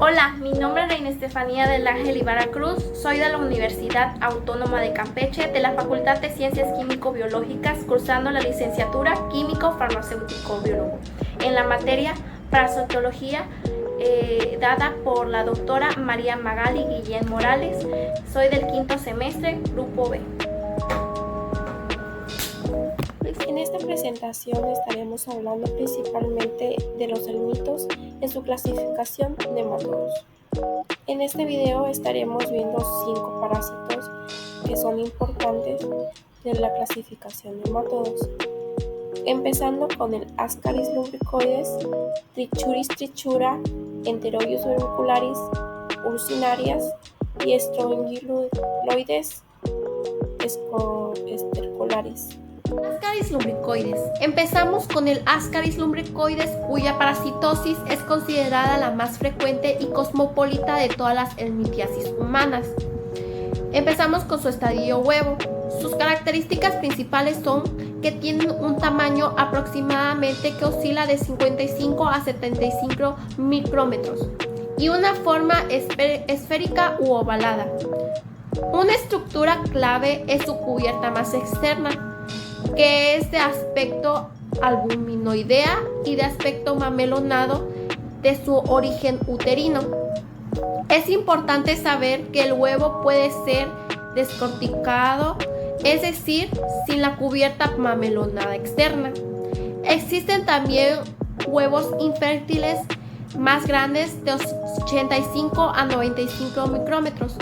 Hola, mi nombre es Reina Estefanía del Ángel Ibarra Cruz, soy de la Universidad Autónoma de Campeche, de la Facultad de Ciencias Químico-Biológicas, cursando la licenciatura Químico-Farmacéutico-Biólogo, en la materia Parasitología, dada por la doctora María Magali Guillén Morales. Soy del quinto semestre, Grupo B. En esta presentación estaremos hablando principalmente de los helmintos en su clasificación de nematodos. En este video estaremos viendo 5 parásitos que son importantes de la clasificación de nematodos. Empezando con el Ascaris lumbricoides, Trichuris trichura, Enterobius verbicularis, Ursinarias y Strongyloides estercolaris. Ascaris lumbricoides. Empezamos con el Ascaris lumbricoides, cuya parasitosis es considerada la más frecuente y cosmopolita de todas las helmintiasis humanas. Empezamos con su estadio huevo. Sus características principales son que tienen un tamaño aproximadamente que oscila de 55 a 75 micrómetros y una forma esférica u ovalada. Una estructura clave es su cubierta más externa, que es de aspecto albuminoidea y de aspecto mamelonado de su origen uterino. Es importante saber que el huevo puede ser descorticado, es decir, sin la cubierta mamelonada externa. Existen también huevos infértiles más grandes de 85 a 95 micrómetros,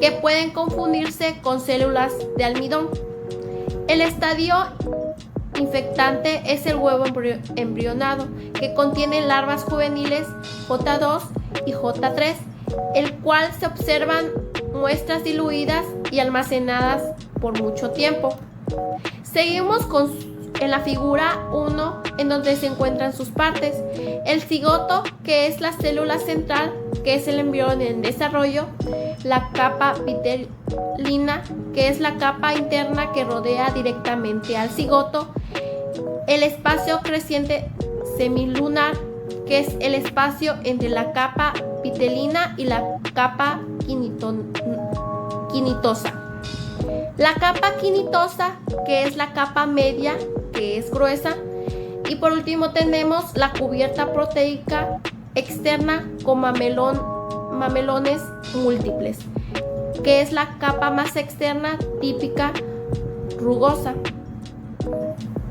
que pueden confundirse con células de almidón. El estadio infectante es el huevo embrionado, que contiene larvas juveniles J2 y J3, el cual se observan muestras diluidas y almacenadas por mucho tiempo. Seguimos en la figura 1, en donde se encuentran sus partes. El cigoto, que es la célula central, que es el embrión en desarrollo, la capa vitelina, que es la capa interna que rodea directamente al cigoto, el espacio creciente semilunar, que es el espacio entre la capa vitelina y la capa quinitosa. La capa quinitosa, que es la capa media, que es gruesa. Y por último tenemos la cubierta proteica externa con mamelones múltiples, que es la capa más externa típica rugosa.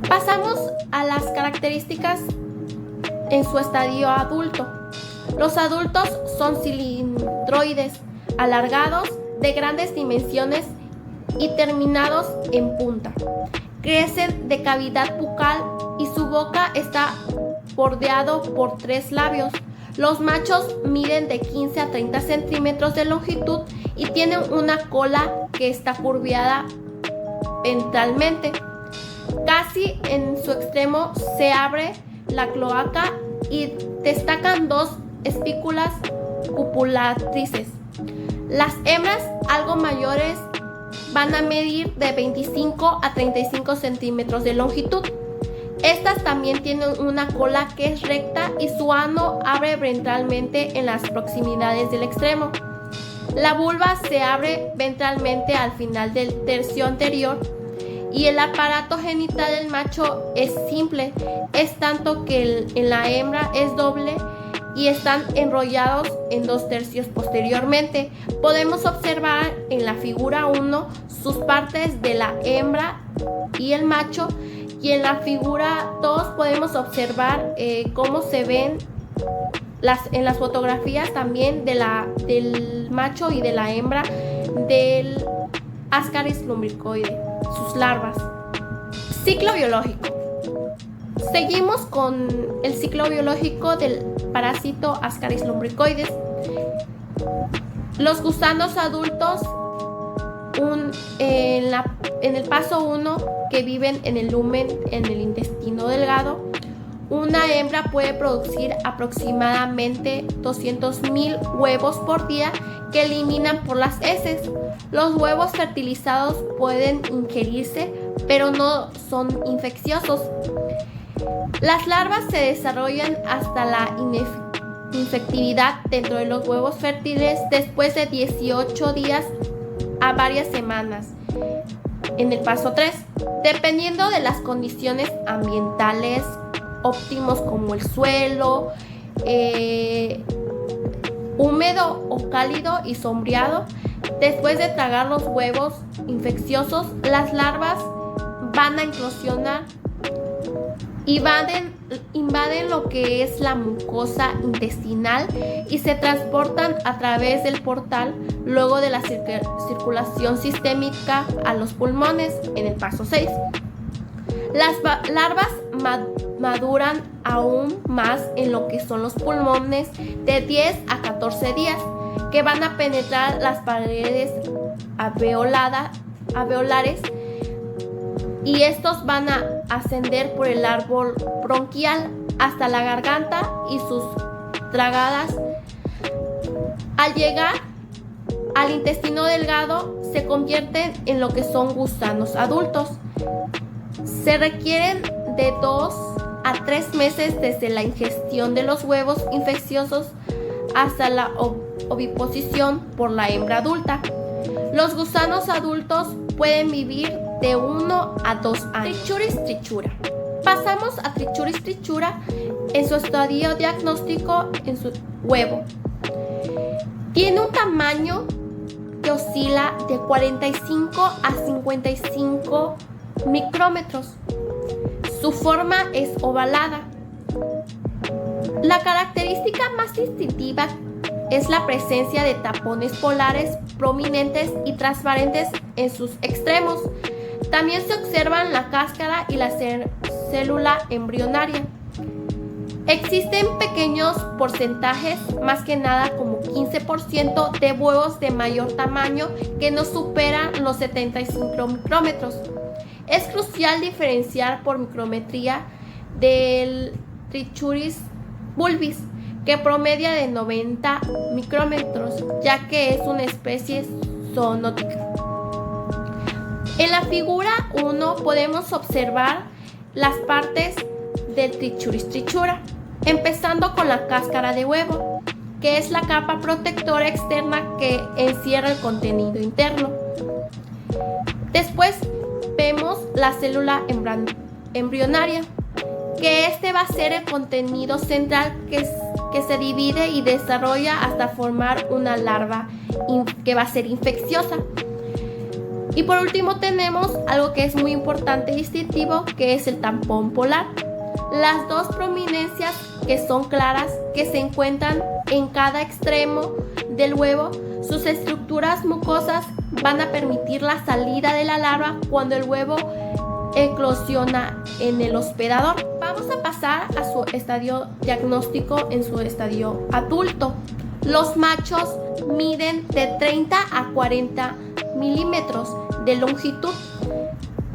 Pasamos a las características en su estadio adulto. Los adultos son cilindroides, alargados, de grandes dimensiones y terminados en punta. Crecen de cavidad bucal y su boca está bordeado por 3 labios. Los machos miden de 15 a 30 centímetros de longitud y tienen una cola que está curviada ventralmente. Casi en su extremo se abre la cloaca y destacan 2 espículas cupulatrices. Las hembras, algo mayores, van a medir de 25 a 35 centímetros de longitud. Estas también tienen una cola que es recta y su ano abre ventralmente en las proximidades del extremo. La vulva se abre ventralmente al final del tercio anterior y el aparato genital del macho es simple, es tanto que en la hembra es doble y están enrollados en 2 tercios posteriormente. Podemos observar en la figura 1 sus partes de la hembra y el macho, y en la figura 2 podemos observar cómo se ven en las fotografías también del macho y de la hembra del Ascaris lumbricoide, sus larvas. Ciclo biológico. Seguimos con el ciclo biológico del parásito Ascaris lumbricoides. Los gusanos adultos en el paso 1, que viven en el lumen, en el intestino delgado, una hembra puede producir aproximadamente 200,000 huevos por día que eliminan por las heces. Los huevos fertilizados pueden ingerirse, pero no son infecciosos. Las larvas se desarrollan hasta la infectividad dentro de los huevos fértiles después de 18 días a varias semanas. En el paso 3, dependiendo de las condiciones ambientales óptimos como el suelo, húmedo o cálido y sombreado, después de tragar los huevos infecciosos, las larvas van a eclosionar, invaden lo que es la mucosa intestinal y se transportan a través del portal luego de la circulación sistémica a los pulmones en el paso 6. Las larvas maduran aún más en lo que son los pulmones de 10 a 14 días, que van a penetrar las paredes alveolares, y estos van a ascender por el árbol bronquial hasta la garganta y sus tragadas. Al llegar al intestino delgado se convierten en lo que son gusanos adultos. Se requieren de 2 a 3 meses desde la ingestión de los huevos infecciosos hasta la oviposición por la hembra adulta. Los gusanos adultos pueden vivir de 1 a 2 años. Trichuris trichura. Pasamos a Trichuris trichura en su estadio diagnóstico en su huevo. Tiene un tamaño que oscila de 45 a 55 micrómetros. Su forma es ovalada. La característica más distintiva es la presencia de tapones polares prominentes y transparentes en sus extremos. También se observan la cáscara y la célula embrionaria. Existen pequeños porcentajes, más que nada como 15% de huevos de mayor tamaño que no superan los 75 micrómetros. Es crucial diferenciar por micrometría del Trichuris bulbis, que promedia de 90 micrómetros, ya que es una especie zoonótica. En la figura 1 podemos observar las partes del Trichuris trichura, empezando con la cáscara de huevo, que es la capa protectora externa que encierra el contenido interno. Después vemos la célula embrionaria, que va a ser el contenido central que se divide y desarrolla hasta formar una larva que va a ser infecciosa. Y por último tenemos algo que es muy importante y distintivo, que es el tampón polar. Las dos prominencias que son claras, que se encuentran en cada extremo del huevo, sus estructuras mucosas van a permitir la salida de la larva cuando el huevo eclosiona en el hospedador. Vamos a pasar a su estadio diagnóstico en su estadio adulto. Los machos miden de 30 a 40 milímetros de longitud.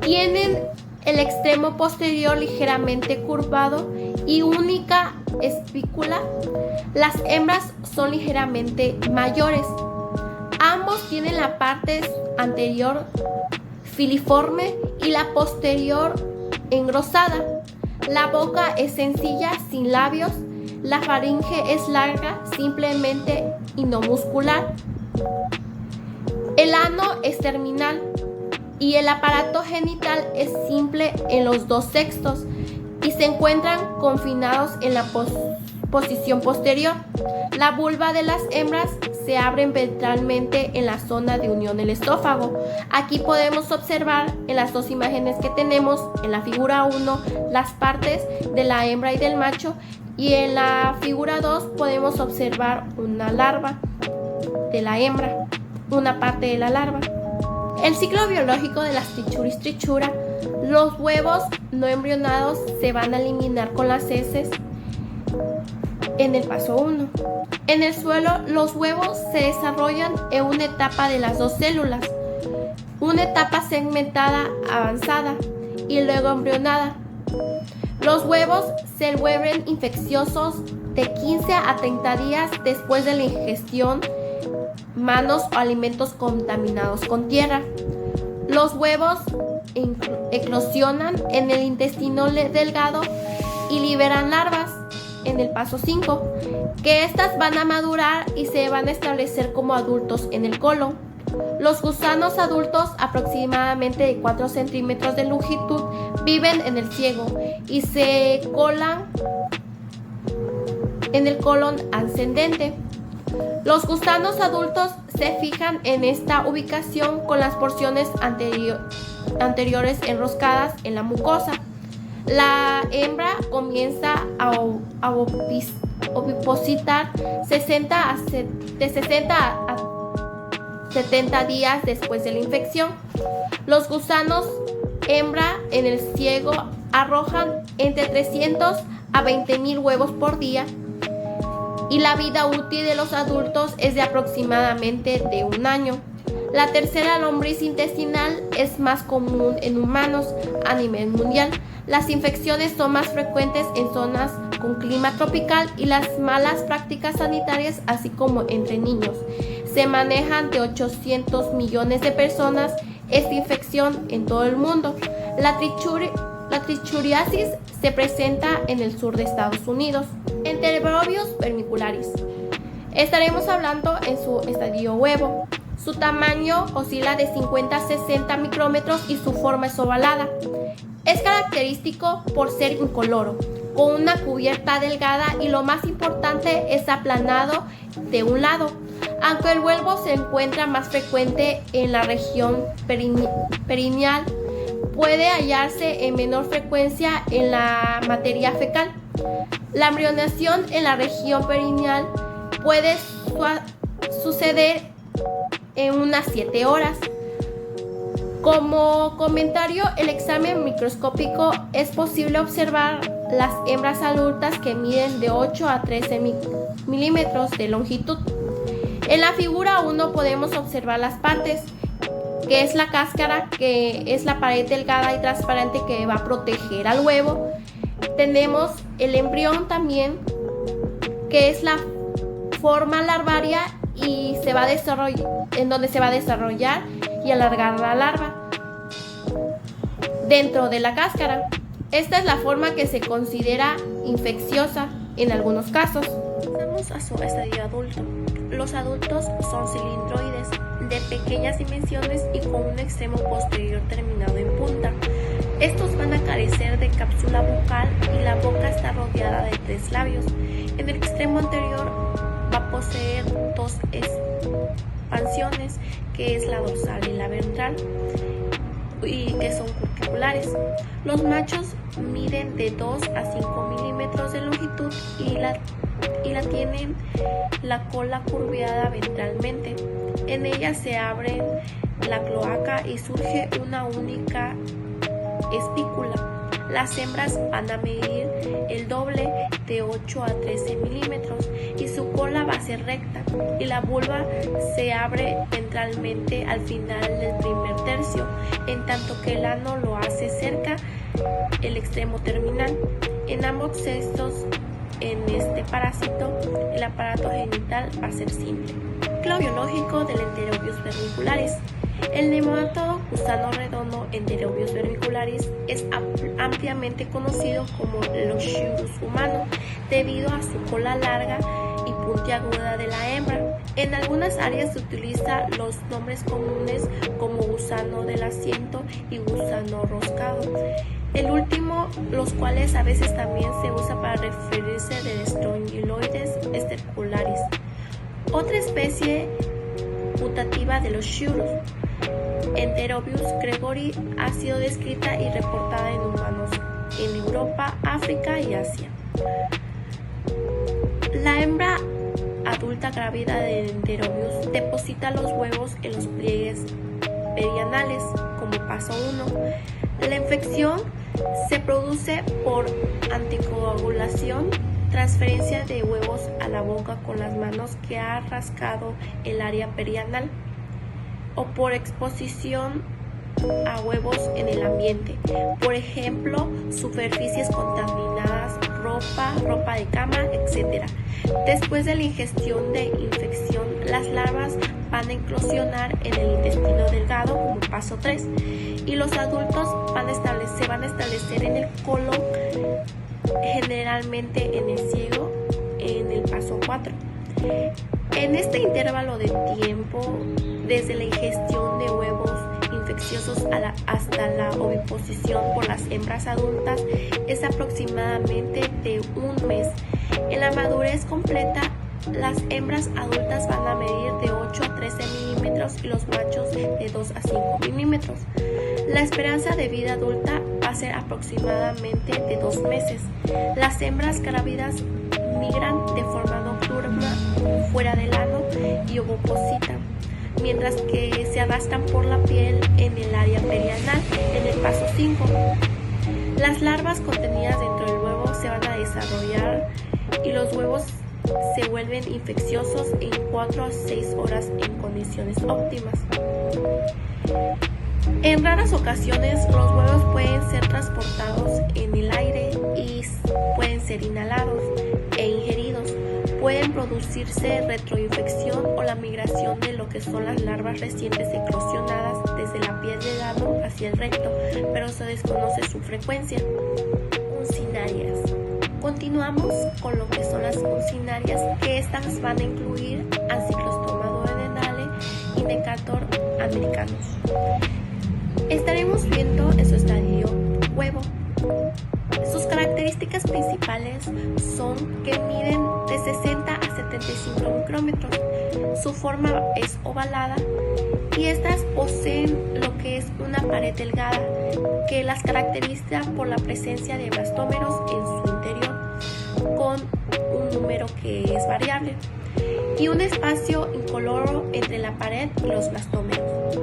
Tienen el extremo posterior ligeramente curvado y única espícula. Las hembras son ligeramente mayores. Ambos tienen la parte anterior filiforme y la posterior engrosada. La boca es sencilla, sin labios. La faringe es larga, simplemente y no muscular. El ano es terminal y el aparato genital es simple en los dos sexos y se encuentran confinados en la posición posterior. La vulva de las hembras se abre ventralmente en la zona de unión del esófago. Aquí podemos observar en las dos imágenes que tenemos en la figura 1 las partes de la hembra y del macho, y en la figura 2 podemos observar una larva de la hembra, una parte de la larva. El ciclo biológico de las Trichuris trichura: los huevos no embrionados se van a eliminar con las heces en el paso 1. En el suelo, los huevos se desarrollan en una etapa de las dos células, una etapa segmentada avanzada y luego embrionada. Los huevos se vuelven infecciosos de 15 a 30 días después de la ingestión manos o alimentos contaminados con tierra. Los huevos eclosionan en el intestino delgado y liberan larvas. en el paso 5, que estas van a madurar y se van a establecer como adultos en el colon. Los gusanos adultos, aproximadamente de 4 centímetros de longitud, viven en el ciego y se colan en el colon ascendente. Los gusanos adultos se fijan en esta ubicación con las porciones anteriores enroscadas en la mucosa. La hembra comienza a ovipositar de 60 a 70 días después de la infección. Los gusanos hembra en el ciego arrojan entre 300 a 20,000 huevos por día y la vida útil de los adultos es de aproximadamente de 1 año. La tercera lombriz intestinal es más común en humanos a nivel mundial. Las infecciones son más frecuentes en zonas con clima tropical y las malas prácticas sanitarias, así como entre niños. Se manejan de 800 millones de personas esta infección en todo el mundo. La trichuriasis se presenta en el sur de Estados Unidos. Enterobius vermicularis. Estaremos hablando en su estadio huevo. Su tamaño oscila de 50 a 60 micrómetros y su forma es ovalada. Es característico por ser incoloro, con una cubierta delgada y lo más importante es aplanado de un lado. Aunque el huevo se encuentra más frecuente en la región perineal, puede hallarse en menor frecuencia en la materia fecal. La embrionación en la región perineal puede suceder en unas 7 horas. Como comentario, el examen microscópico es posible observar las hembras adultas que miden de 8 a 13 milímetros de longitud. En la figura 1 podemos observar las partes, que es la cáscara, que es la pared delgada y transparente que va a proteger al huevo. Tenemos el embrión también, que es la forma larvaria y se va a en donde se va a desarrollar y alargar la larva dentro de la cáscara. Esta es la forma que se considera infecciosa en algunos casos. Pasamos a su estadio adulto. Los adultos son cilindroides, de pequeñas dimensiones y con un extremo posterior terminado en punta. Estos van a carecer de cápsula bucal y la boca está rodeada de 3 labios. En el extremo anterior va a poseer 2 expansiones, que es la dorsal y la ventral, y que son cuticulares. Los machos miden de 2 a 5 milímetros de longitud y la tienen la cola curveada ventralmente. En ella se abre la cloaca y surge una única espícula. Las hembras van a medir el doble, de 8 a 13 milímetros, y su cola va a ser recta y la vulva se abre ventralmente al final del primer tercio, en tanto que el ano lo hace cerca el extremo terminal. En ambos sexos, en este parásito, el aparato genital va a ser simple. Ciclo biológico del Enterobius vermicularis. El nemátodo gusano redondo Enterobius vermicularis es ampliamente conocido como Loxiurus humano debido a su cola larga y puntiaguda de la hembra. En algunas áreas se utilizan los nombres comunes como gusano del asiento y gusano roscado. El último, los cuales a veces también se usa para referirse de Strongyloides estercularis. Otra especie mutativa de los Loxiurus, Enterobius gregori, ha sido descrita y reportada en humanos en Europa, África y Asia. La hembra adulta grávida de Enterobius deposita los huevos en los pliegues perianales como paso 1. La infección se produce por anticoagulación, transferencia de huevos a la boca con las manos que ha rascado el área perianal, o por exposición a huevos en el ambiente, por ejemplo, superficies contaminadas, ropa de cama, etc. Después de la ingestión de infección, las larvas van a eclosionar en el intestino delgado como paso 3 y los adultos se van a establecer en el colon generalmente en el ciego en el paso 4. En este intervalo de tiempo, desde la ingestión de huevos infecciosos hasta la oviposición por las hembras adultas, es aproximadamente de un mes. En la madurez completa, las hembras adultas van a medir de 8 a 13 milímetros y los machos de 2 a 5 milímetros. La esperanza de vida adulta va a ser aproximadamente de 2 meses. Las hembras grávidas migran de forma nocturna fuera del ano y ovopositan, mientras que se arrastran por la piel en el área perianal en el paso 5. Las larvas contenidas dentro del huevo se van a desarrollar y los huevos se vuelven infecciosos en 4 a 6 horas en condiciones óptimas. En raras ocasiones los huevos pueden ser transportados en el aire y pueden ser inhalados e ingeridos. Pueden producirse retroinfección o la migración de lo que son las larvas recientes eclosionadas desde la piel del ano hacia el recto, pero se desconoce su frecuencia. Uncinarias. Continuamos con lo que son las uncinarias, que estas van a incluir Ancylostoma duodenale y Necator americanus. Estaremos viendo en su estadio huevo. Sus características principales son que miden de 60 a 75 micrómetros. Su forma es ovalada y estas poseen lo que es una pared delgada que las caracteriza por la presencia de blastómeros en su interior con un número que es variable y un espacio incoloro entre la pared y los blastómeros.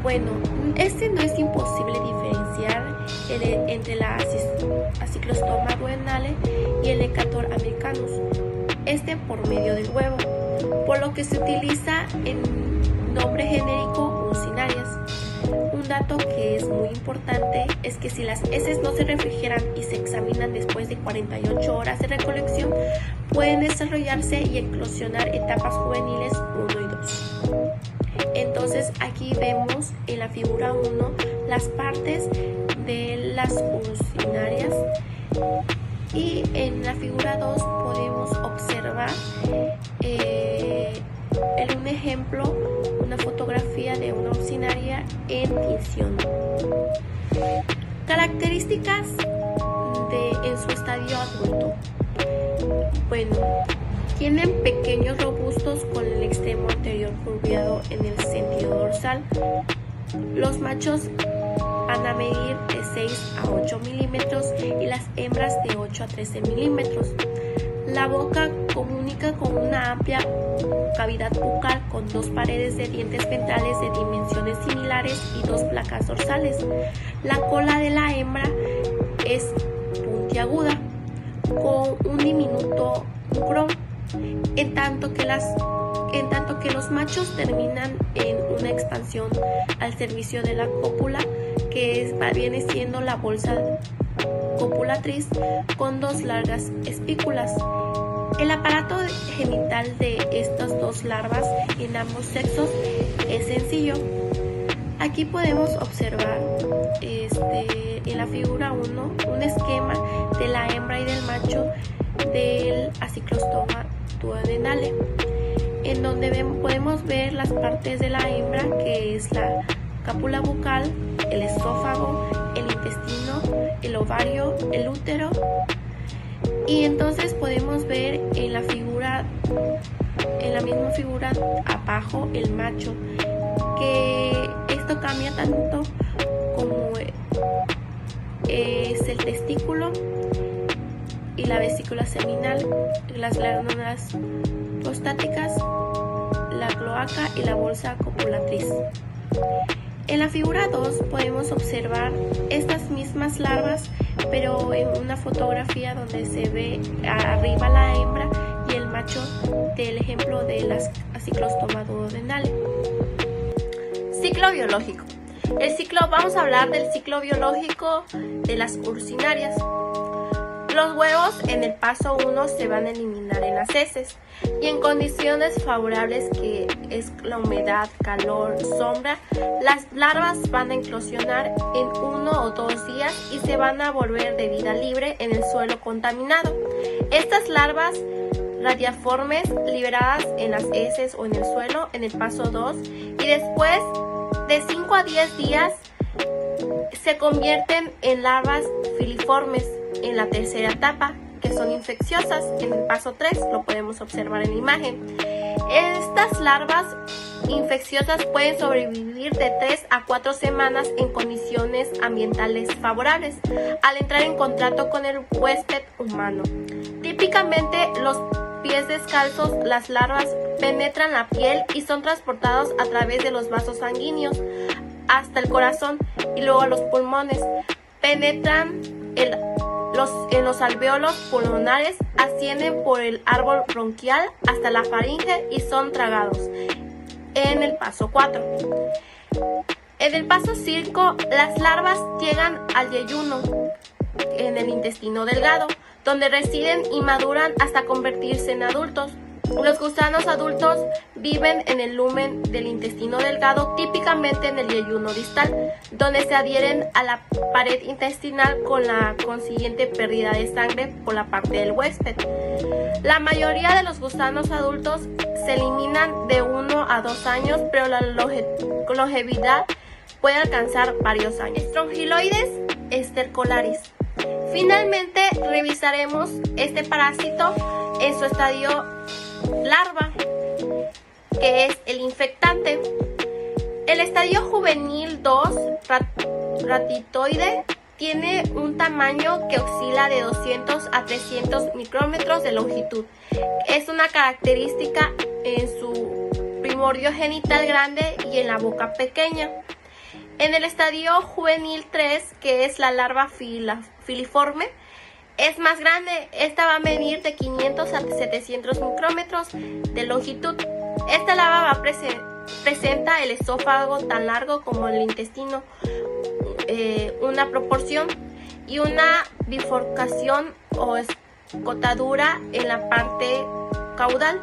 Bueno, no es imposible diferenciar entre la Ancylostoma duodenale y el Necator americanus, por medio del huevo, por lo que se utiliza en nombre genérico uncinarias. Un dato que es muy importante es que si las heces no se refrigeran y se examinan después de 48 horas de recolección, pueden desarrollarse y eclosionar etapas juveniles 1 y 2. Entonces aquí vemos en la figura 1 las partes de las uncinarias y en la figura 2 podemos observar un ejemplo, una fotografía de una uncinaria en tinción. Características en su estadio adulto. Bueno, tienen pequeños robustos con el extremo anterior curviado en el sentido dorsal. Los machos van a medir de 6 a 8 milímetros y las hembras de 8 a 13 milímetros. La boca comunica con una amplia cavidad bucal con 2 paredes de dientes ventrales de dimensiones similares y 2 placas dorsales. La cola de la hembra es puntiaguda con un diminuto mucrón, en tanto que los machos terminan en una expansión al servicio de la cópula, que viene siendo la bolsa copulatriz con 2 largas espículas. El aparato genital de estas 2 larvas en ambos sexos es sencillo. Aquí podemos observar en la figura 1 un esquema de la hembra y del macho del Ancylostoma duodenale, en donde podemos ver las partes de la hembra, que es la cápsula bucal, el esófago, el intestino, el ovario, el útero. Y entonces podemos ver en la misma figura abajo el macho, que esto cambia tanto como es el testículo y la vesícula seminal, las glándulas prostáticas, la cloaca y la bolsa copulatriz. En la figura 2 podemos observar estas mismas larvas, pero en una fotografía donde se ve arriba la hembra y el macho del ejemplo de las Ancylostoma duodenale. Ciclo biológico. Vamos a hablar del ciclo biológico de las urcinarias. Los huevos en el paso 1 se van a eliminar en las heces y en condiciones favorables, que es la humedad, calor, sombra, las larvas van a eclosionar en 1 o 2 días y se van a volver de vida libre en el suelo contaminado. Estas larvas radiaformes liberadas en las heces o en el suelo en el paso 2 y después de 5 a 10 días se convierten en larvas filiformes en la tercera etapa, que son infecciosas. En el paso 3 lo podemos observar en la imagen. Estas larvas infecciosas pueden sobrevivir de 3 a 4 semanas en condiciones ambientales favorables al entrar en contacto con el huésped humano. Típicamente los pies descalzos, las larvas penetran la piel y son transportados a través de los vasos sanguíneos hasta el corazón y luego a los pulmones. Penetran en los alvéolos pulmonares, ascienden por el árbol bronquial hasta la faringe y son tragados en el paso 4. En el paso 5, las larvas llegan al yeyuno, en el intestino delgado, donde residen y maduran hasta convertirse en adultos. Los gusanos adultos viven en el lumen del intestino delgado, típicamente en el yeyuno distal, donde se adhieren a la pared intestinal con la consiguiente pérdida de sangre por la parte del huésped. La mayoría de los gusanos adultos se eliminan de 1 a 2 años, pero la longevidad puede alcanzar varios años. Strongyloides stercolaris. Finalmente revisaremos este parásito en su estadio larva, que es el infectante. El estadio juvenil 2, ratitoide, tiene un tamaño que oscila de 200 a 300 micrómetros de longitud. Es una característica en su primordio genital grande y en la boca pequeña. En el estadio juvenil 3, que es la larva filiforme, es más grande. Esta va a medir de 500 a 700 micrómetros de longitud. Esta larva presenta el esófago tan largo como el intestino, una proporción y una bifurcación o escotadura en la parte caudal.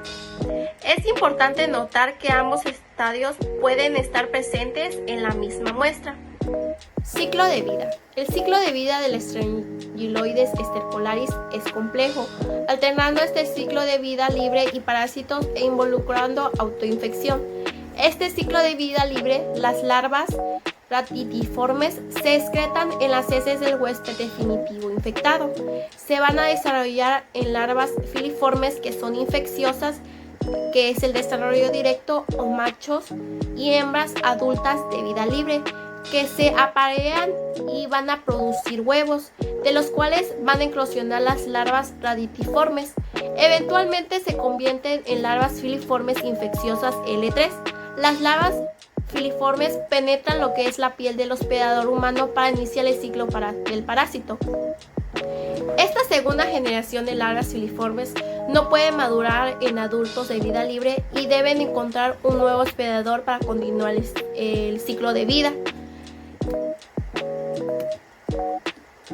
Es importante notar que ambos estadios pueden estar presentes en la misma muestra. Ciclo de vida. El ciclo de vida del Strongyloides stercolaris es complejo, alternando este ciclo de vida libre y parásitos e involucrando autoinfección. Este ciclo de vida libre, las larvas ratitiformes se excretan en las heces del huésped definitivo infectado. Se van a desarrollar en larvas filiformes que son infecciosas, que es el desarrollo directo, o machos y hembras adultas de vida libre, que se aparean y van a producir huevos, de los cuales van a eclosionar las larvas ratitiformes. Eventualmente se convierten en larvas filiformes infecciosas L3. Las larvas filiformes penetran lo que es la piel del hospedador humano para iniciar el ciclo del parásito. Esta segunda generación de larvas filiformes no puede madurar en adultos de vida libre y deben encontrar un nuevo hospedador para continuar el ciclo de vida.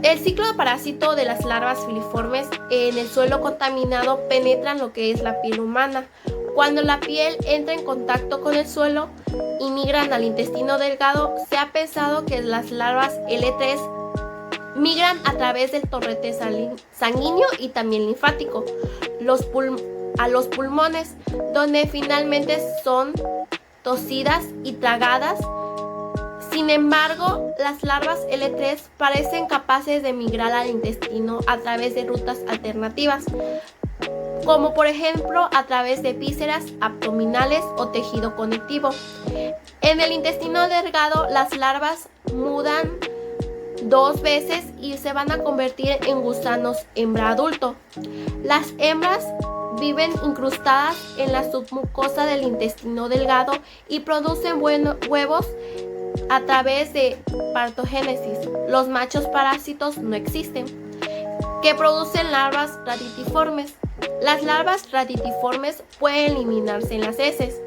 El ciclo de parásito de las larvas filiformes en el suelo contaminado penetran lo que es la piel humana. Cuando la piel entra en contacto con el suelo y migran al intestino delgado, se ha pensado que las larvas L3 migran a través del torrente sanguíneo y también linfático a los pulmones, donde finalmente son tosidas y tragadas. Sin embargo, las larvas L3 parecen capaces de migrar al intestino a través de rutas alternativas, como por ejemplo a través de vísceras abdominales o tejido conectivo. En el intestino delgado, las larvas mudan 2 veces y se van a convertir en gusanos hembra adulto. Las hembras viven incrustadas en la submucosa del intestino delgado y producen huevos a través de partogénesis. Los machos parásitos no existen, que producen larvas ratitiformes. Las larvas ratitiformes pueden eliminarse en las heces.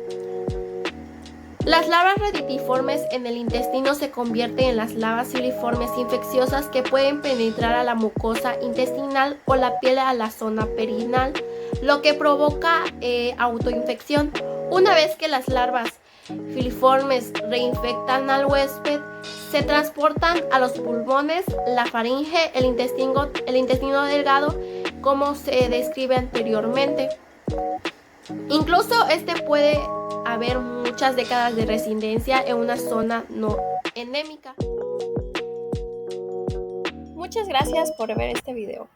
Las larvas reditiformes en el intestino se convierten en las larvas filiformes infecciosas que pueden penetrar a la mucosa intestinal o la piel a la zona perineal, lo que provoca autoinfección. Una vez que las larvas filiformes reinfectan al huésped, se transportan a los pulmones, la faringe, el intestino delgado, como se describe anteriormente. Incluso puede haber muchas décadas de residencia en una zona no endémica. Muchas gracias por ver este video.